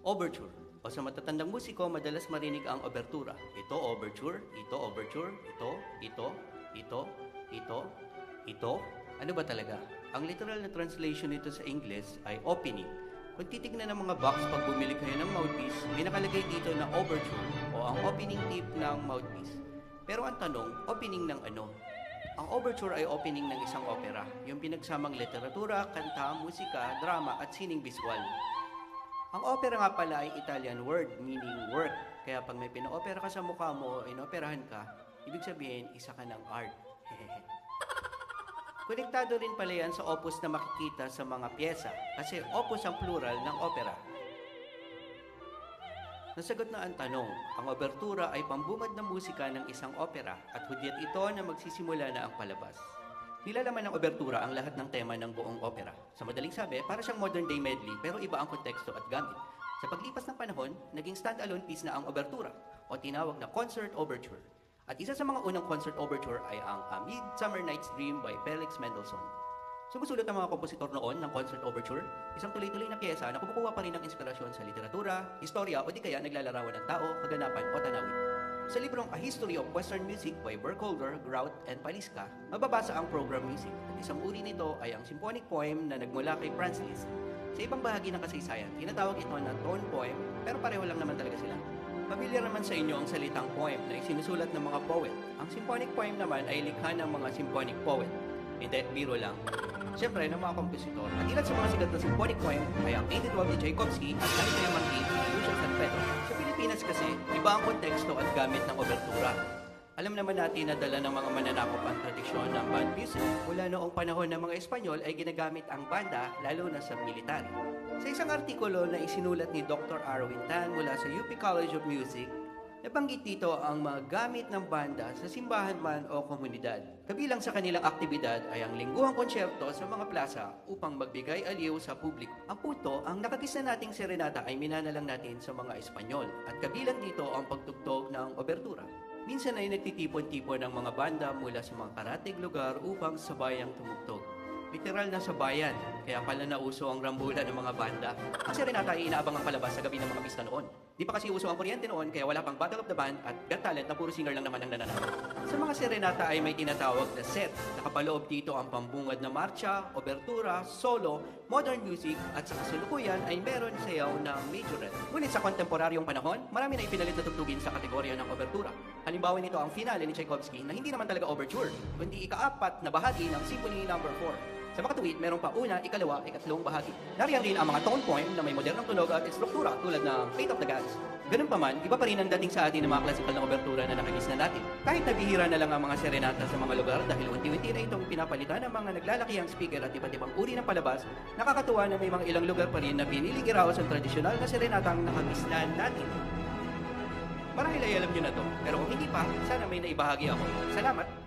Overture. O sa matatandang musiko, madalas marinig ang obertura. Ito overture, ito overture, ito. Ano ba talaga? Ang literal na translation nito sa English ay opening. Kung titignan ng mga box pag bumili kayo ng mouthpiece, may nakalagay dito na overture o ang opening tip ng mouthpiece. Pero ang tanong, opening ng ano? Ang overture ay opening ng isang opera, yung pinagsamang literatura, kanta, musika, drama at sining visual. Ang opera nga pala ay Italian word meaning work. Kaya pag may pina-opera ka sa mukha mo o inoperahan ka, ibig sabihin isa ka ng art. Konektado rin pala yan sa opus na makikita sa mga pyesa kasi opus ang plural ng opera. Nasagot na ang tanong, ang obertura ay pambungad na musika ng isang opera at hudyat ito na magsisimula na ang palabas. Nilalaman ng obertura ang lahat ng tema ng buong opera. Sa madaling sabi, para siyang modern day medley pero iba ang konteksto at gamit. Sa paglipas ng panahon, naging stand-alone piece na ang obertura o tinawag na concert overture. At isa sa mga unang concert overture ay ang A Midsummer Night's Dream by Felix Mendelssohn. Sumusulot ang mga kompositor noon ng concert overture, isang tuloy-tuloy na piyesa na kumukuha pa rin ng inspirasyon sa literatura, istorya o di kaya naglalarawan ng tao, kaganapan o tanawin. Sa librong A History of Western Music by Burkholder, Grout, and Paliska, mababasa ang program music at isang uri nito ay ang symphonic poem na nagmula kay Franz Liszt. Sa ibang bahagi ng kasaysayan, tinatawag ito na tone poem pero pareho lang naman talaga sila. Pamilyar naman sa inyo ang salitang poem na isinusulat ng mga poet. Ang symphonic poem naman ay likha ng mga symphonic poet. Hindi, biro lang. Siyempre, ng mga kompositor. At ilan sa mga sigat na symphonic poem ay ang Painted Love ni Tchaikovsky at Dante Martin ni Lucian San Pedro. Sa Pilipinas kasi, iba ang konteksto at gamit ng obertura. Alam naman natin na dala ng mga mananakop ang tradisyon ng band music. Mula noong panahon ng mga Espanyol ay ginagamit ang banda lalo na sa military. Sa isang artikulo na isinulat ni Dr. Arwin Tan mula sa UP College of Music, nabanggit dito ang mga gamit ng banda sa simbahan man o komunidad. Kabilang sa kanilang aktibidad ay ang lingguhang konsyerto sa mga plaza upang magbigay aliw sa publiko. Ang punto, ang nakagisa nating serenata ay minanalang natin sa mga Espanyol at kabilang dito ang pagtugtog ng obertura. Minsan ay nagtitipon-tipon ng mga banda mula sa mga karatig lugar upang sabayang tumugtog. Literal na sa bayan, kaya pala nauso ang rambulan ng mga banda. Ang serenata ay inaabang ang palabas sa gabi ng mga pista noon. Di pa kasi uso ang kuryente noon, kaya wala pang Battle of the Band at Got Talent na puro singer lang naman ang nananalo. Sa mga serenata ay may tinatawag na set. Nakapaloob dito ang pambungad na marcha, obertura, solo, modern music at sa kasalukuyan ay meron sayaw ng majorette. Ngunit sa kontemporaryong panahon, marami na ipinalit na tugtugin sa kategorya ng obertura. Halimbawa nito ang finale ni Tchaikovsky na hindi naman talaga overture, kundi ika-4 na bahagi ng Symphony No. 4. Sa makatuwid, merong pa una, ikalawa, ikatlong bahagi. Nariyan rin ang mga tone poem na may modernong tunog at struktura tulad ng Fate of the Gods. Ganun pa man, iba pa rin ang dating sa atin ng mga klasikal na obertura na nakagis na natin. Kahit nabihira na lang ang mga serenata sa mga lugar dahil unti-unti na itong pinapalitan ng mga naglalakihang speaker at iba't ibang uri ng palabas, nakakatuwa na may mga ilang lugar pa rin na piniligiraos ang tradisyonal na serenatang nakagis na natin. Marahil ay alam nyo na to, pero kung hindi pa, sana may naibahagi ako. Salamat!